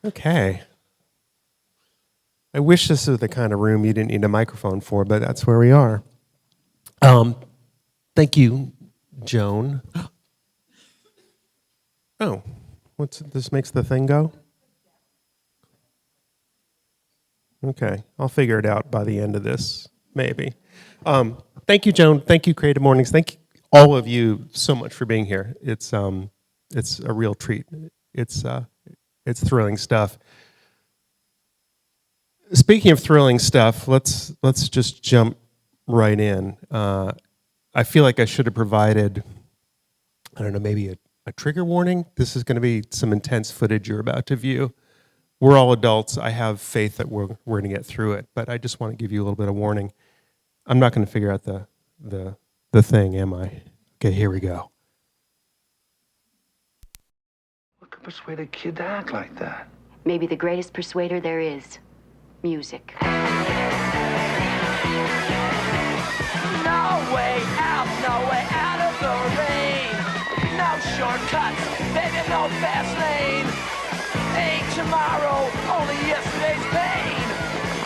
Okay. I wish this was the kind of room you didn't need a microphone for, but that's where we are. Thank you, Joan. Oh, this makes the thing go? Okay, I'll figure it out by the end of this, maybe. Thank you, Joan. Thank you, Creative Mornings. Thank all of you so much for being here. It's a real treat. It's thrilling stuff. Speaking of thrilling stuff, let's just jump right in. I feel like I should have provided, I don't know, maybe a trigger warning. This is going to be some intense footage you're about to view. We're all adults. I have faith that we're going to get through it, but I just want to give you a little bit of warning. I'm not going to figure out the thing, am I? Okay, here we go. What could persuade a kid to act like that? Maybe the greatest persuader there is. Music. No way out of the rain. No shortcuts, baby, no fast lane. Ain't tomorrow, only yesterday's pain.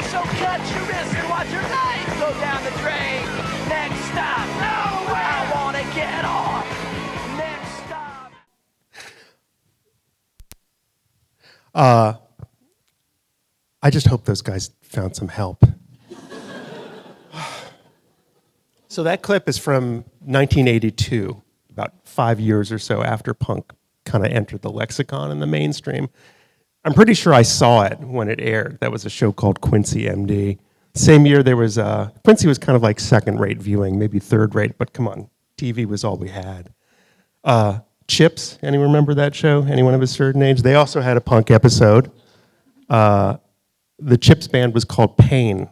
So cut your wrist and watch your life go down the drain. Next stop, nowhere. I wanna get off. Next stop. I just hope those guys found some help. So that clip is from 1982, about 5 years or so after punk kind of entered the lexicon in the mainstream. I'm pretty sure I saw it when it aired. That was a show called Quincy MD. Same year there was, Quincy was kind of like second-rate viewing, maybe third-rate, but come on, TV was all we had. Chips, anyone remember that show? Anyone of a certain age? They also had a punk episode. The Chips band was called Pain,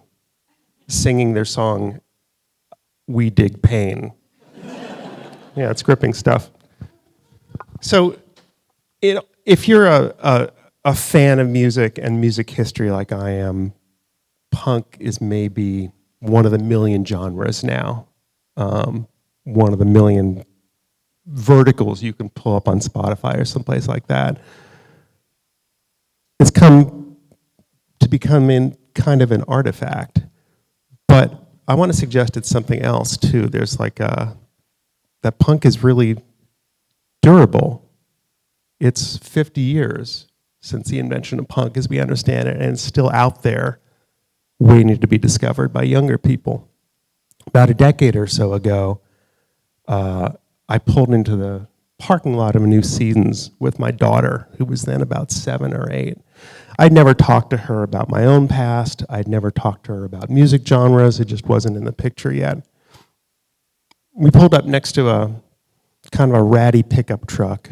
singing their song, We Dig Pain. Yeah, it's gripping stuff. So, if you're a fan of music and music history like I am, punk is maybe one of the million genres now. One of the million verticals you can pull up on Spotify or someplace like that. It's come to become kind of an artifact. But I want to suggest it's something else too. There's like that punk is really durable. It's 50 years since the invention of punk as we understand it, and it's still out there waiting to be discovered by younger people. About a decade or so ago, I pulled into the parking lot of New Seasons with my daughter, who was then about 7 or 8. I'd never talked to her about my own past. I'd never talked to her about music genres. It just wasn't in the picture yet. We pulled up next to a kind of a ratty pickup truck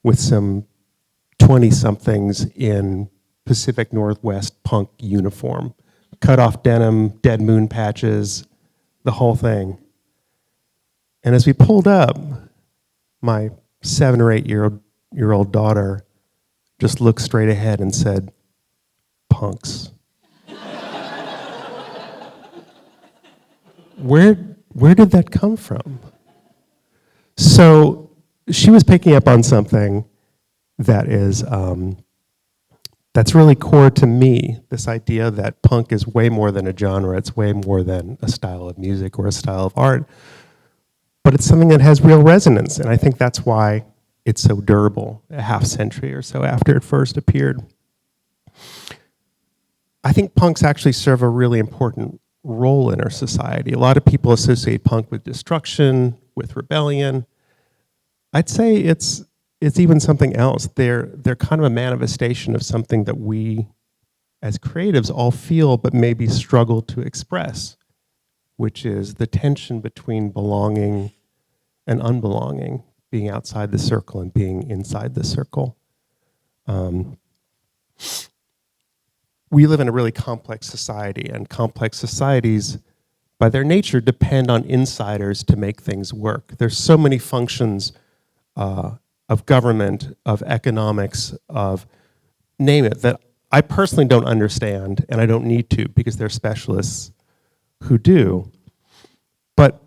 with some 20-somethings in Pacific Northwest punk uniform. Cut-off denim, dead moon patches, the whole thing. And as we pulled up, my 7 or 8-year-old daughter just looked straight ahead and said, "Punks." Where did that come from? So she was picking up on something that is that's really core to me, this idea that punk is way more than a genre, it's way more than a style of music or a style of art, but it's something that has real resonance, and I think that's why it's so durable, a half century or so after it first appeared. I think punks actually serve a really important role in our society. A lot of people associate punk with destruction, with rebellion. I'd say it's even something else. They're kind of a manifestation of something that we, as creatives, all feel but maybe struggle to express, which is the tension between belonging and unbelonging, being outside the circle and being inside the circle. We live in a really complex society, and complex societies, by their nature, depend on insiders to make things work. There's so many functions of government, of economics, of name it, that I personally don't understand, and I don't need to, because there are specialists who do. But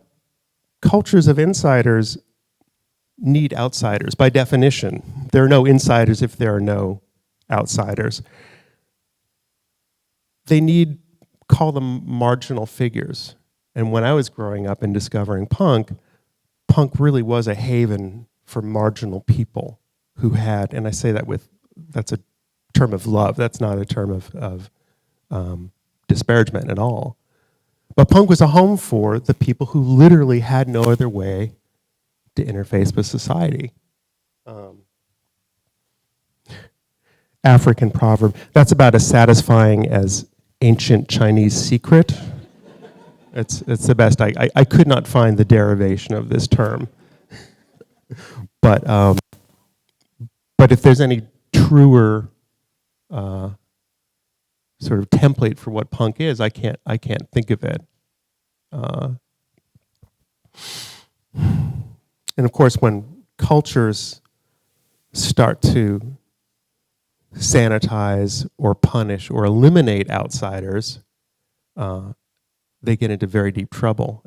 cultures of insiders need outsiders by definition. There are no insiders if there are no outsiders. Call them marginal figures. And when I was growing up and discovering punk really was a haven for marginal people who had, and I say that that's a term of love, that's not a term of disparagement at all. But punk was a home for the people who literally had no other way to interface with society. African proverb, that's about as satisfying as ancient Chinese secret. It's the best. I could not find the derivation of this term. But if there's any truer sort of template for what punk is, I can't think of it. And of course, when cultures start to sanitize or punish or eliminate outsiders, they get into very deep trouble.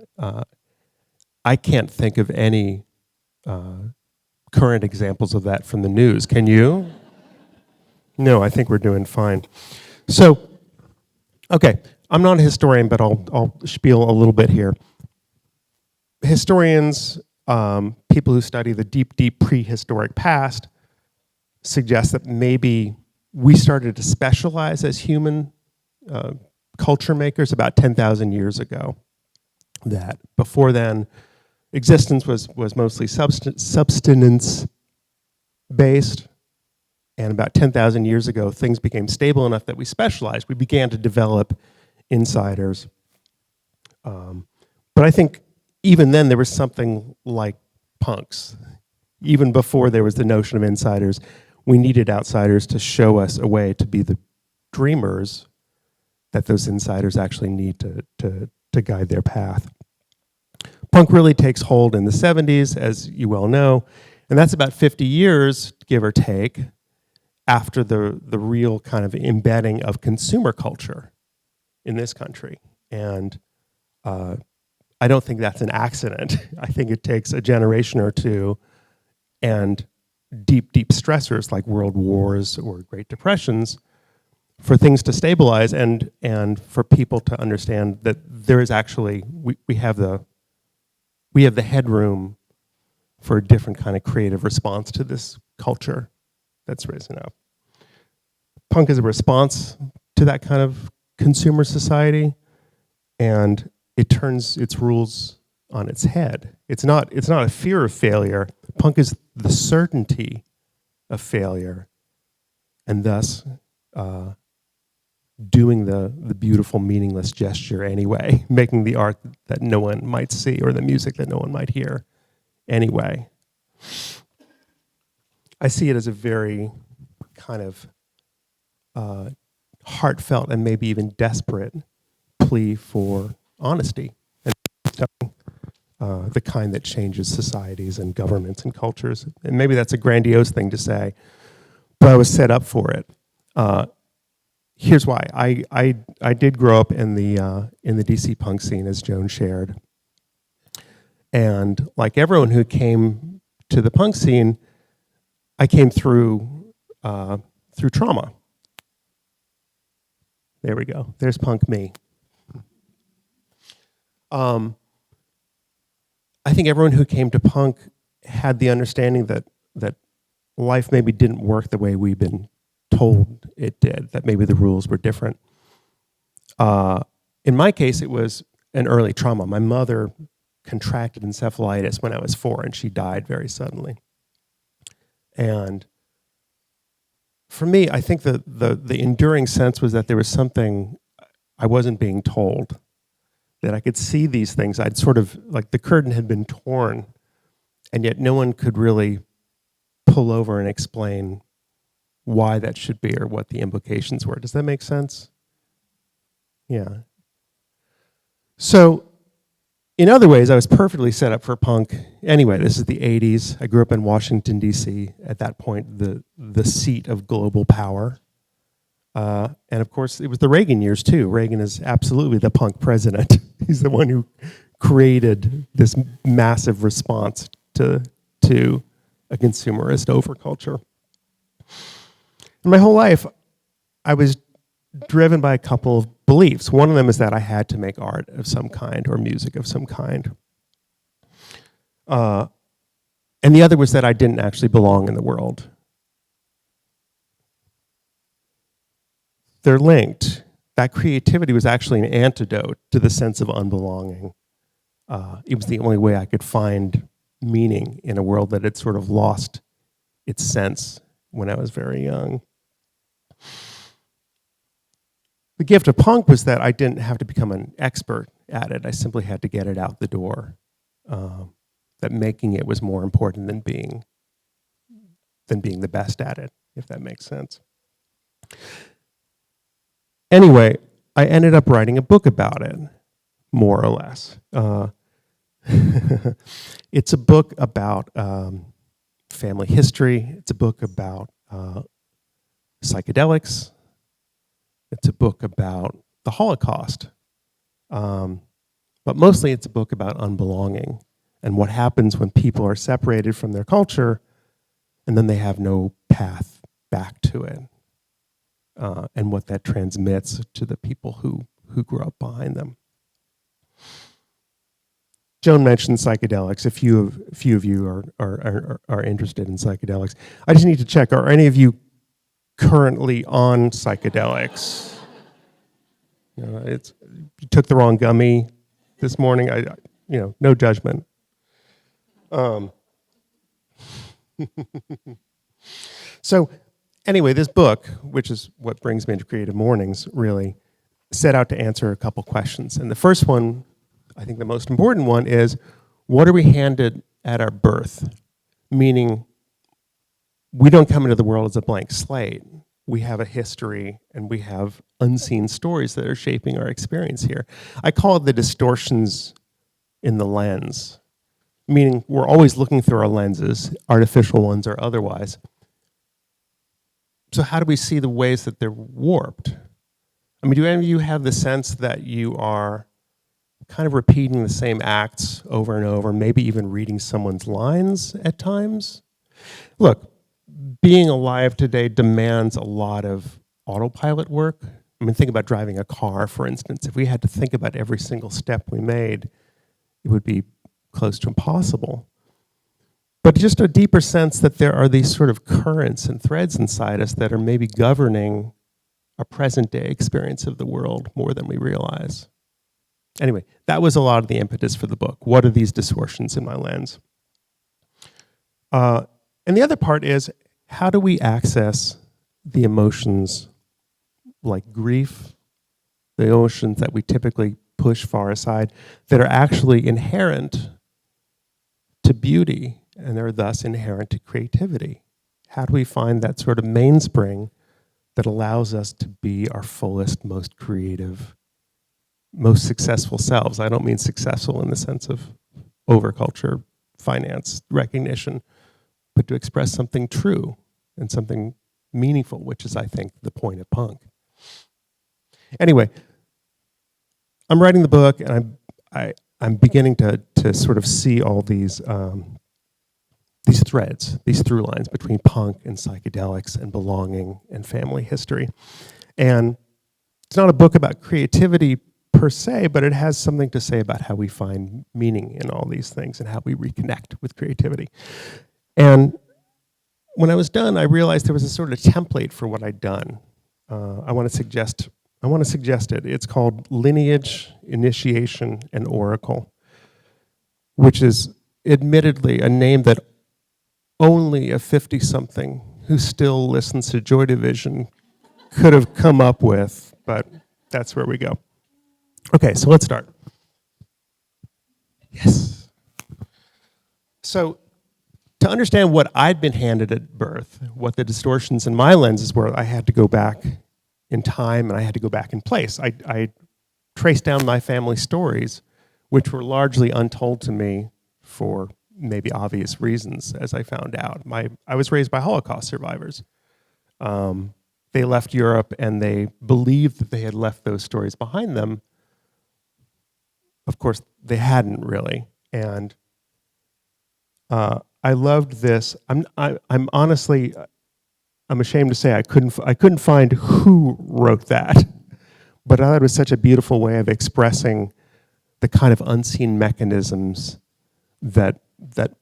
I can't think of any current examples of that from the news. Can you? No, I think we're doing fine. So, okay, I'm not a historian, but I'll spiel a little bit here. Historians, people who study the deep, deep prehistoric past, suggest that maybe we started to specialize as human culture makers about 10,000 years ago. That before then, existence was mostly subsistence-based, and about 10,000 years ago, things became stable enough that we specialized. We began to develop insiders. But I think even then there was something like punks. Even before there was the notion of insiders, we needed outsiders to show us a way to be the dreamers that those insiders actually need to guide their path. Punk really takes hold in the 70s, as you well know, and that's about 50 years, give or take, after the real kind of embedding of consumer culture in this country. And I don't think that's an accident. I think it takes a generation or two and deep, deep stressors like world wars or Great Depressions for things to stabilize and for people to understand that there is actually, we have the headroom for a different kind of creative response to this culture that's risen up. Punk is a response to that kind of consumer society, and it turns its rules on its head. It's not a fear of failure. Punk is the certainty of failure, and thus doing the beautiful, meaningless gesture anyway, making the art that no one might see or the music that no one might hear anyway. I see it as a very kind of heartfelt and maybe even desperate plea for honesty and the kind that changes societies and governments and cultures. And maybe that's a grandiose thing to say, but I was set up for it. Here's why. I did grow up in the DC punk scene, as Joan shared. And like everyone who came to the punk scene, I came through trauma. There we go. There's punk me. I think everyone who came to punk had the understanding that life maybe didn't work the way we've been told it did, that maybe the rules were different. In my case, it was an early trauma. My mother contracted encephalitis when I was 4, and she died very suddenly. And for me, I think the enduring sense was that there was something I wasn't being told, that I could see these things. I'd sort of, like the curtain had been torn, and yet no one could really pull over and explain why that should be or what the implications were. Does that make sense? Yeah. So, in other ways, I was perfectly set up for punk. Anyway, this is the 80s. I grew up in Washington, D.C., at that point, the seat of global power. And of course, it was the Reagan years, too. Reagan is absolutely the punk president. He's the one who created this massive response to a consumerist overculture. In my whole life, I was driven by a couple of beliefs. One of them is that I had to make art of some kind or music of some kind. And the other was that I didn't actually belong in the world. They're linked. That creativity was actually an antidote to the sense of unbelonging. It was the only way I could find meaning in a world that had sort of lost its sense when I was very young. The gift of punk was that I didn't have to become an expert at it. I simply had to get it out the door. That making it was more important than being the best at it, if that makes sense. Anyway, I ended up writing a book about it, more or less. It's a book about family history. It's a book about psychedelics. It's a book about the Holocaust. But mostly it's a book about unbelonging and what happens when people are separated from their culture and then they have no path back to it. And what that transmits to the people who grew up behind them. Joan mentioned psychedelics. A few of you are interested in psychedelics. I just need to check, are any of you currently on psychedelics? You took the wrong gummy this morning. No judgment. So anyway, this book, which is what brings me into Creative Mornings, really set out to answer a couple questions. And the first one, I think the most important one, is what are we handed at our birth? Meaning, we don't come into the world as a blank slate. We have a history and we have unseen stories that are shaping our experience here. I call it the distortions in the lens, meaning we're always looking through our lenses, artificial ones or otherwise. So how do we see the ways that they're warped? I mean, do any of you have the sense that you are kind of repeating the same acts over and over, maybe even reading someone's lines at times? Look, being alive today demands a lot of autopilot work. I mean, think about driving a car, for instance. If we had to think about every single step we made, it would be close to impossible. But just a deeper sense that there are these sort of currents and threads inside us that are maybe governing our present day experience of the world more than we realize. Anyway, that was a lot of the impetus for the book. What are these distortions in my lens? And the other part is, how do we access the emotions like grief, the emotions that we typically push far aside, that are actually inherent to beauty and are thus inherent to creativity? How do we find that sort of mainspring that allows us to be our fullest, most creative, most successful selves? I don't mean successful in the sense of overculture, finance, recognition, but to express something true and something meaningful, which is, I think, the point of punk. Anyway, I'm writing the book, and I'm beginning to sort of see all these threads, these through lines between punk and psychedelics and belonging and family history. And it's not a book about creativity per se, but it has something to say about how we find meaning in all these things and how we reconnect with creativity. And when I was done, I realized there was a sort of template for what I'd done. I want to suggest it. It's called Lineage, Initiation, and Oracle, which is admittedly a name that only a 50-something who still listens to Joy Division could have come up with, but that's where we go. Okay, so let's start. Yes. So to understand what I'd been handed at birth, what the distortions in my lenses were, I had to go back in time and I had to go back in place. I traced down my family stories, which were largely untold to me for maybe obvious reasons, as I found out. I was raised by Holocaust survivors. They left Europe and they believed that they had left those stories behind them. Of course, they hadn't really. And I loved this. I'm honestly, I'm ashamed to say I couldn't find who wrote that, but I thought it was such a beautiful way of expressing the kind of unseen mechanisms that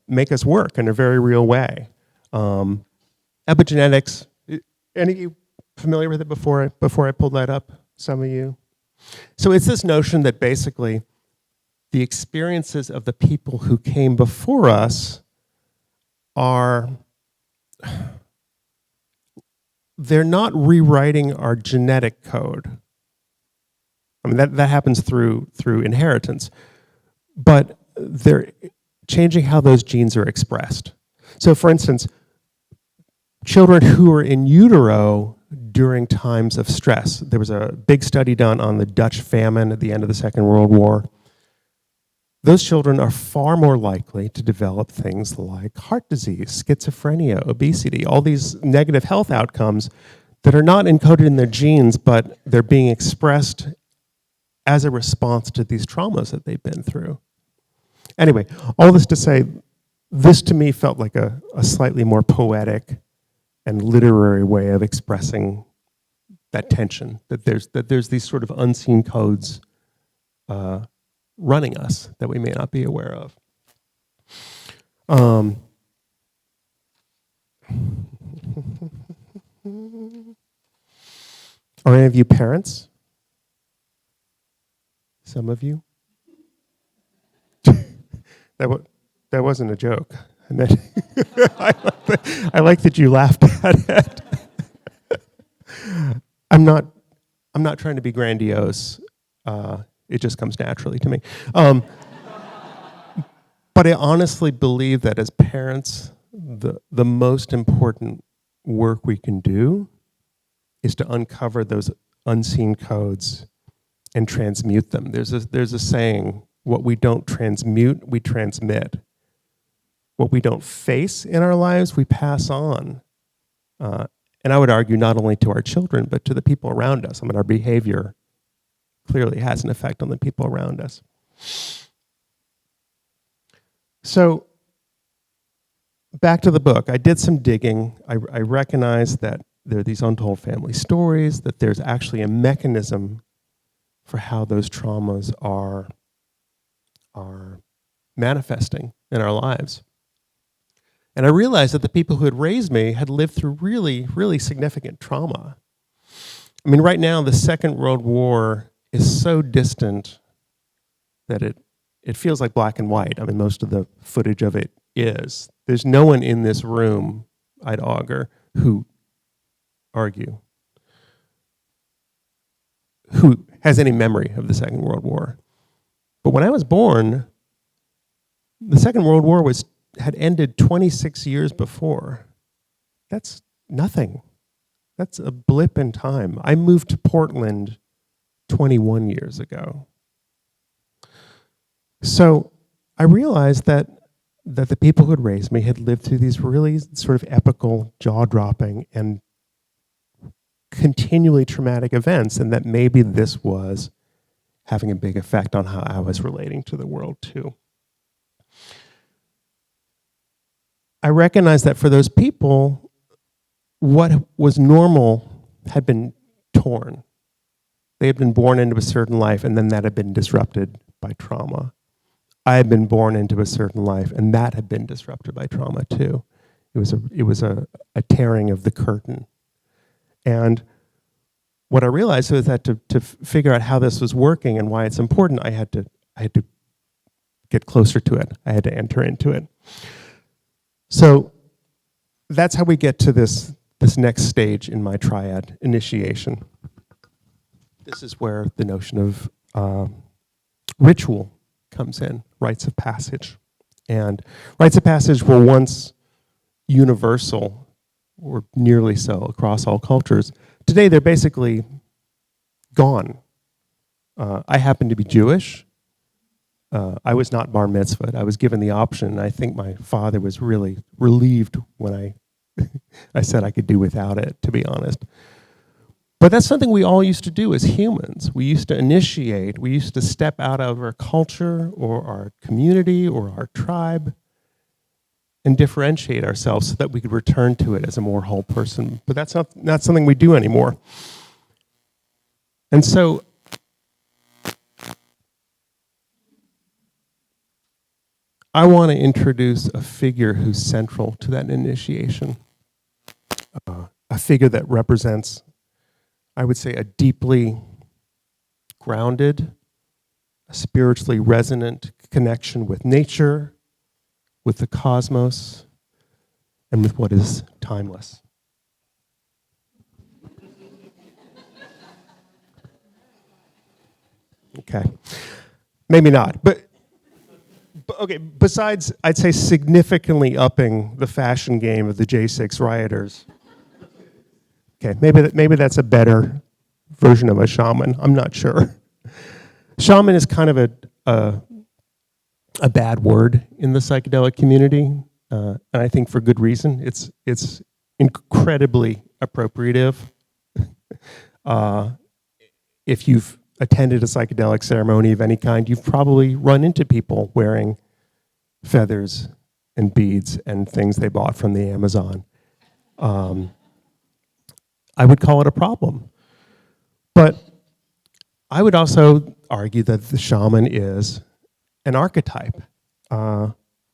make us work in a very real way. Epigenetics. Any of you familiar with it before I pulled that up? Some of you. So it's this notion that basically the experiences of the people who came before us they're not rewriting our genetic code. I mean, that happens through inheritance, but they're changing how those genes are expressed. So for instance, children who are in utero during times of stress. There was a big study done on the Dutch famine at the end of the Second World War. Those children are far more likely to develop things like heart disease, schizophrenia, obesity, all these negative health outcomes that are not encoded in their genes, but they're being expressed as a response to these traumas that they've been through. Anyway, all this to say, this to me felt like a slightly more poetic and literary way of expressing that tension, that there's these sort of unseen codes running us that we may not be aware of. Are any of you parents? Some of you? That wasn't a joke. I like that you laughed at it. I'm not trying to be grandiose. It just comes naturally to me. But I honestly believe that as parents, the most important work we can do is to uncover those unseen codes and transmute them. There's a saying, what we don't transmute, we transmit. What we don't face in our lives, we pass on. And I would argue not only to our children, but to the people around us. I mean, our behavior clearly has an effect on the people around us. So, back to the book. I did some digging. I recognized that there are these untold family stories, that there's actually a mechanism for how those traumas are manifesting in our lives. And I realized that the people who had raised me had lived through really, really significant trauma. I mean, right now, the Second World War is so distant that it feels like black and white. I mean, most of the footage of it is. There's no one in this room, I'd argue, who has any memory of the Second World War. But when I was born, the Second World War had ended 26 years before. That's nothing. That's a blip in time. I moved to Portland 21 years ago. So I realized that the people who had raised me had lived through these really sort of epical, jaw-dropping, and continually traumatic events, and that maybe this was having a big effect on how I was relating to the world too. I recognized that for those people, what was normal had been torn. They had been born into a certain life, and then that had been disrupted by trauma. I had been born into a certain life, and that had been disrupted by trauma too. It was a tearing of the curtain. And what I realized was that to figure out how this was working and why it's important, I had to get closer to it. I had to enter into it. So that's how we get to this next stage in my triad, initiation. This is where the notion of ritual comes in, rites of passage. And rites of passage were once universal, or nearly so, across all cultures. Today, they're basically gone. I happen to be Jewish. I was not bar mitzvahed. I was given the option. I think my father was really relieved when I said I could do without it, to be honest. But that's something we all used to do as humans. We used to initiate. We used to step out of our culture or our community or our tribe and differentiate ourselves so that we could return to it as a more whole person. But that's not something we do anymore. And so I want to introduce a figure who's central to that initiation, a figure that represents, I would say, a deeply grounded, a spiritually resonant connection with nature, with the cosmos, and with what is timeless. Okay, maybe not, but okay, besides, I'd say significantly upping the fashion game of the J6 rioters. Okay, maybe that's a better version of a shaman. I'm not sure. Shaman is kind of a bad word in the psychedelic community, and I think for good reason. It's incredibly appropriative. If you've attended a psychedelic ceremony of any kind, you've probably run into people wearing feathers and beads and things they bought from the Amazon. I would call it a problem. But I would also argue that the shaman is an archetype.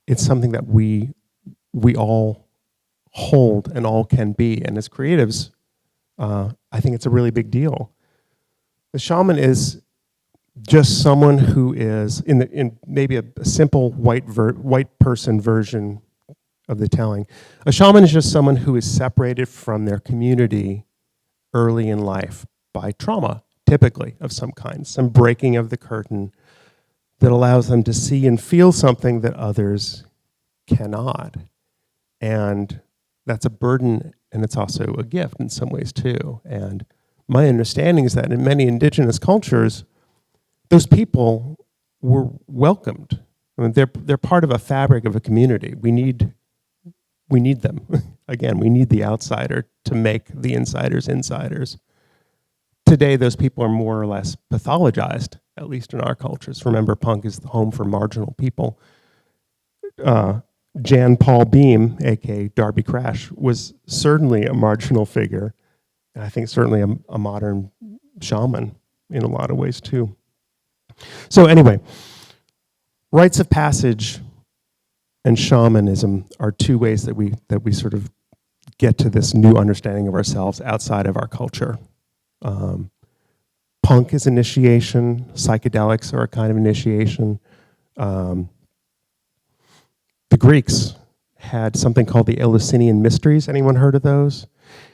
It's something that we all hold and all can be. And as creatives, I think it's a really big deal. The shaman is just someone who is in maybe a simple white person version of the telling. A shaman is just someone who is separated from their community early in life by trauma, typically of some kind, some breaking of the curtain that allows them to see and feel something that others cannot. And that's a burden, and it's also a gift in some ways too. And my understanding is that in many indigenous cultures, those people were welcomed. I mean, they're part of a fabric of a community. We need them. Again, we need the outsider to make the insiders insiders. Today, those people are more or less pathologized, at least in our cultures. Remember, punk is the home for marginal people. Jan Paul Beam, aka Darby Crash, was certainly a marginal figure, and I think certainly a modern shaman in a lot of ways too. So anyway, rites of passage and shamanism are two ways that we sort of get to this new understanding of ourselves outside of our culture. Punk is initiation. Psychedelics are a kind of initiation. The Greeks had something called the Eleusinian Mysteries. Anyone heard of those?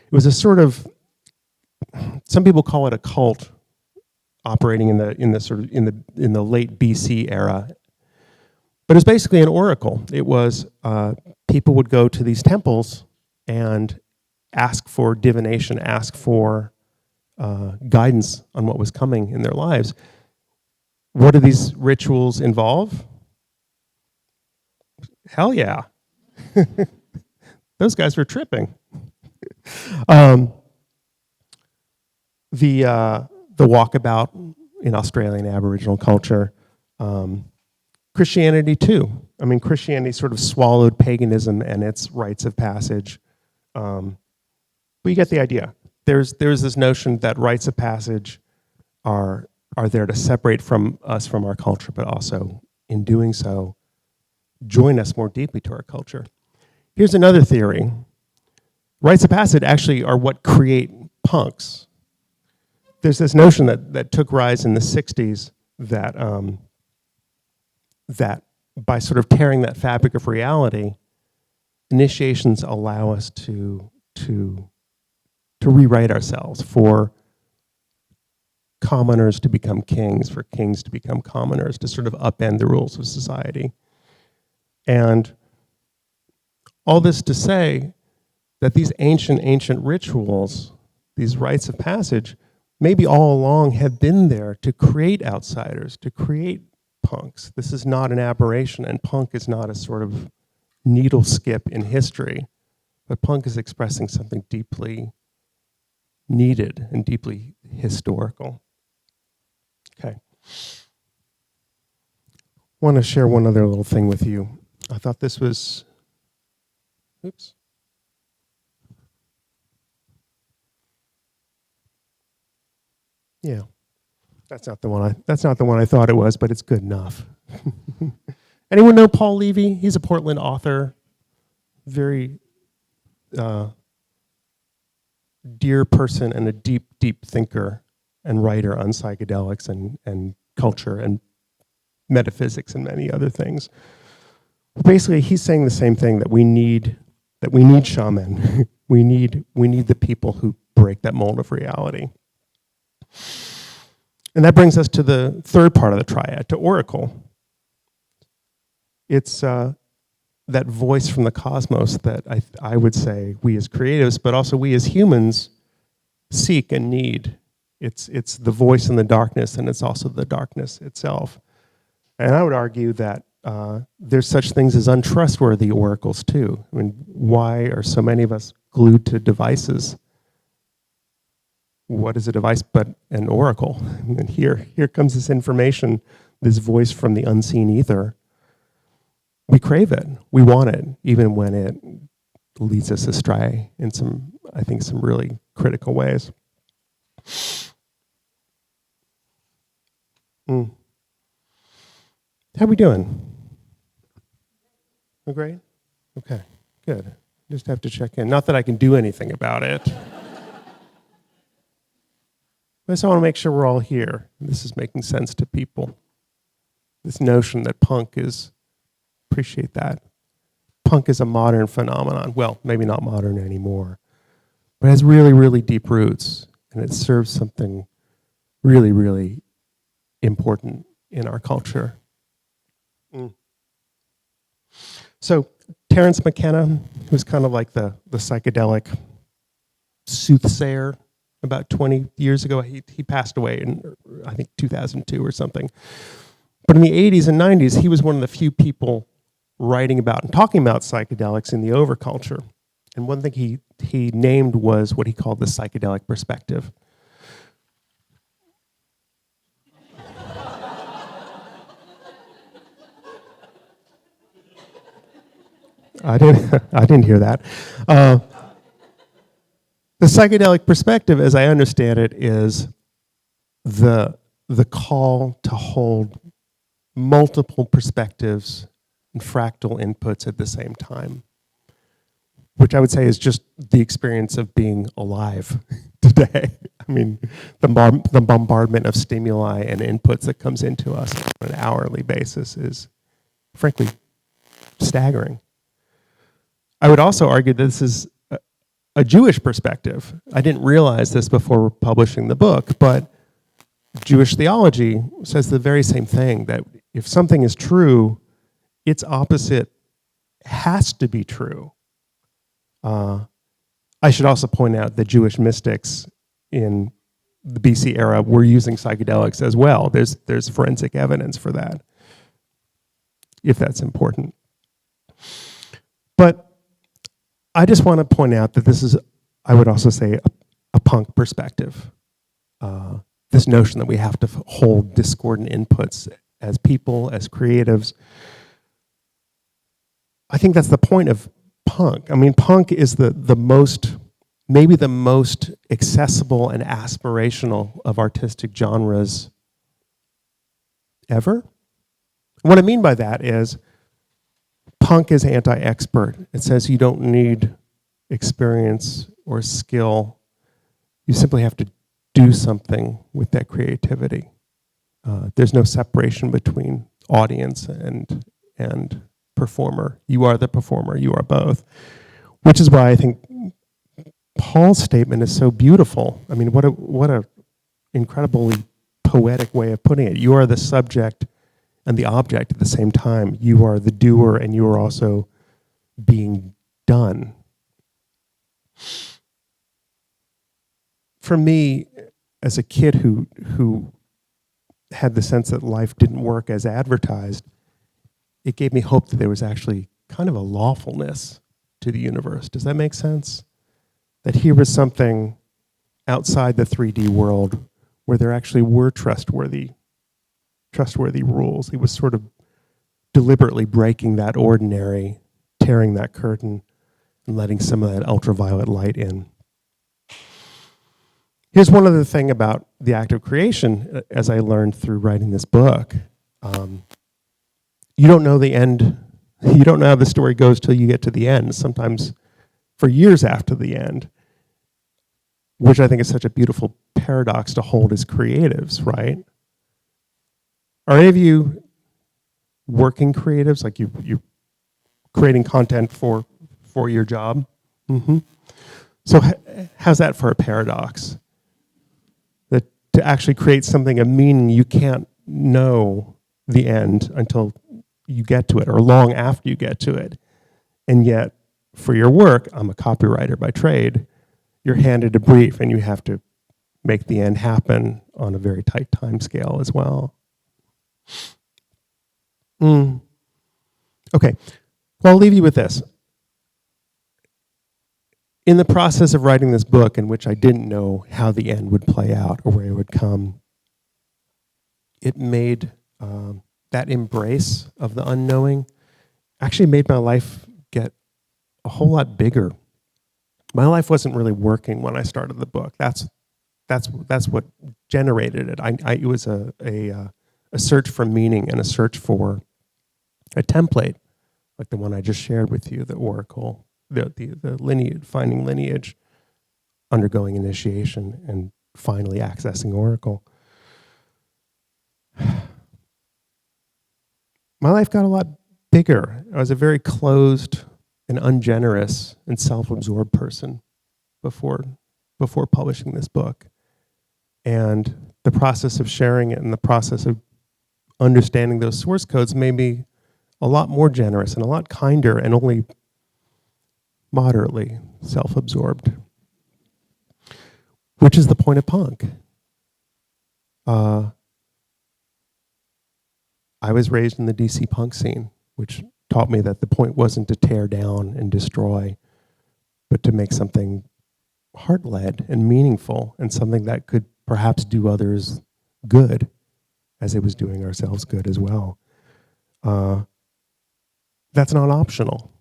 It was a sort of, some people call it a cult operating in the late BC era. But it's basically an oracle. It was people would go to these temples and ask for divination, ask for guidance on what was coming in their lives. What do these rituals involve? Hell yeah. Those guys were tripping. The walkabout in Australian Aboriginal culture, Christianity too. I mean, Christianity sort of swallowed paganism and its rites of passage. But you get the idea. There's this notion that rites of passage are there to separate from us from our culture, but also in doing so, join us more deeply to our culture. Here's another theory. Rites of passage actually are what create punks. There's this notion that took rise in the 60s that that by sort of tearing that fabric of reality, initiations allow us to rewrite ourselves, for commoners to become kings, for kings to become commoners, to sort of upend the rules of society. And all this to say that these ancient rituals, these rites of passage, maybe all along have been there to create outsiders, to create punks. This is not an aberration, and punk is not a sort of needle skip in history, but punk is expressing something deeply needed and deeply historical. Okay. I want to share one other little thing with you. I thought this was Oops. Yeah, that's not the one I thought it was, but it's good enough. Anyone know Paul Levy? He's a Portland author, very dear person and a deep, deep thinker and writer on psychedelics and culture and metaphysics and many other things. Basically, he's saying the same thing, that we need shaman. we need the people who break that mold of reality. And that brings us to the third part of the triad, to oracle. It's that voice from the cosmos that I would say we as creatives, but also we as humans, seek and need. It's the voice in the darkness, and it's also the darkness itself. And I would argue that there's such things as untrustworthy oracles too. I mean, why are so many of us glued to devices? What is a device but an oracle? And here comes this information, this voice from the unseen ether. We crave it. We want it, even when it leads us astray in some really critical ways. How we doing? We great? Okay, good. Just have to check in. Not that I can do anything about it. I just want to make sure we're all here. This is making sense to people. This notion that punk is, appreciate that. Punk is a modern phenomenon. Well, maybe not modern anymore, but it has really, really deep roots, and it serves something really, really important in our culture. So Terence McKenna, who's kind of like the psychedelic soothsayer, about 20 years ago, he passed away in, I think, 2002 or something. But in the 80s and 90s, he was one of the few people writing about and talking about psychedelics in the overculture. And one thing he named was what he called the psychedelic perspective. I didn't hear that. The psychedelic perspective, as I understand it, is the call to hold multiple perspectives and fractal inputs at the same time, which I would say is just the experience of being alive today. I mean, the bombardment of stimuli and inputs that comes into us on an hourly basis is, frankly, staggering. I would also argue that this is a Jewish perspective. I didn't realize this before publishing the book, but Jewish theology says the very same thing, that if something is true, its opposite has to be true. I should also point out that Jewish mystics in the BC era were using psychedelics as well. There's forensic evidence for that, if that's important. But I just want to point out that this is, I would also say, a punk perspective. This notion that we have to hold discordant inputs as people, as creatives. I think that's the point of punk. I mean, punk is maybe the most accessible and aspirational of artistic genres ever. What I mean by that is, punk is anti-expert. It says you don't need experience or skill. You simply have to do something with that creativity. There's no separation between audience and performer. You are the performer. You are both. Which is why I think Paul's statement is so beautiful. I mean, what a incredibly poetic way of putting it. You are the subject and the object at the same time. You are the doer, and you are also being done. For me, as a kid who had the sense that life didn't work as advertised, it gave me hope that there was actually kind of a lawfulness to the universe. Does that make sense? That here was something outside the 3D world where there actually were trustworthy rules. He was sort of deliberately breaking that ordinary, tearing that curtain, and letting some of that ultraviolet light in. Here's one other thing about the act of creation, as I learned through writing this book. You don't know the end. You don't know how the story goes till you get to the end, sometimes for years after the end, which I think is such a beautiful paradox to hold as creatives, right? Are any of you working creatives? Like you're creating content for your job? Mm-hmm. So how's that for a paradox? That to actually create something of meaning, you can't know the end until you get to it, or long after you get to it. And yet, for your work, I'm a copywriter by trade, you're handed a brief and you have to make the end happen on a very tight time scale as well. Okay, well, I'll leave you with this. In the process of writing this book, in which I didn't know how the end would play out or where it would come, it made that embrace of the unknowing actually made my life get a whole lot bigger. My life wasn't really working when I started the book. That's what generated it. It was a search for meaning and a search for a template, like the one I just shared with you, the oracle, the lineage, finding lineage, undergoing initiation, and finally accessing oracle. My life got a lot bigger. I was a very closed and ungenerous and self-absorbed person before publishing this book. And the process of sharing it and the process of understanding those source codes made me a lot more generous and a lot kinder and only moderately self-absorbed, which is the point of punk. I was raised in the DC punk scene, which taught me that the point wasn't to tear down and destroy, but to make something heart-led and meaningful and something that could perhaps do others good as it was doing ourselves good as well. That's not optional.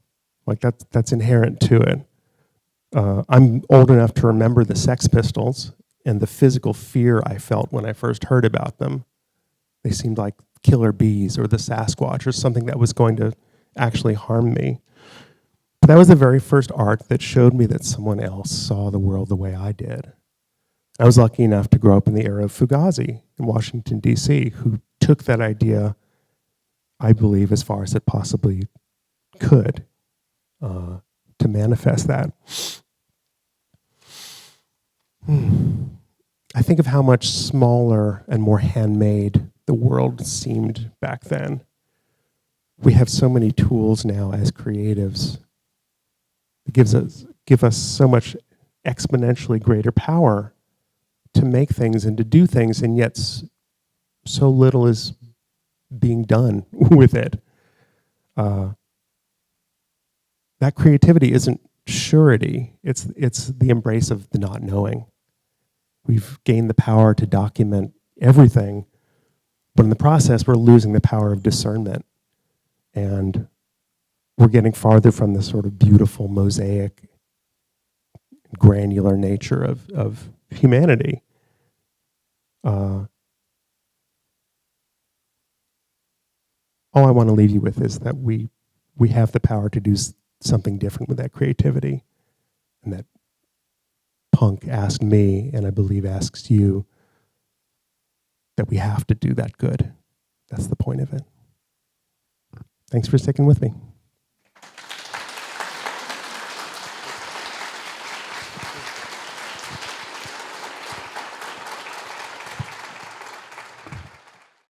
Like that's inherent to it. I'm old enough to remember the Sex Pistols and the physical fear I felt when I first heard about them. They seemed like killer bees or the Sasquatch or something that was going to actually harm me. But that was the very first art that showed me that someone else saw the world the way I did. I was lucky enough to grow up in the era of Fugazi in Washington, D.C., who took that idea, I believe, as far as it possibly could to manifest that. I think of how much smaller and more handmade the world seemed back then. We have so many tools now as creatives. It give us so much exponentially greater power to make things and to do things, and yet so little is being done with it. That creativity isn't surety. It's the embrace of the not knowing. We've gained the power to document everything, but in the process, we're losing the power of discernment. And we're getting farther from the sort of beautiful mosaic, granular nature of humanity. All I want to leave you with is that we have the power to do something different with that creativity. And that punk asked me, and I believe asks you, that we have to do that good. That's the point of it. Thanks for sticking with me.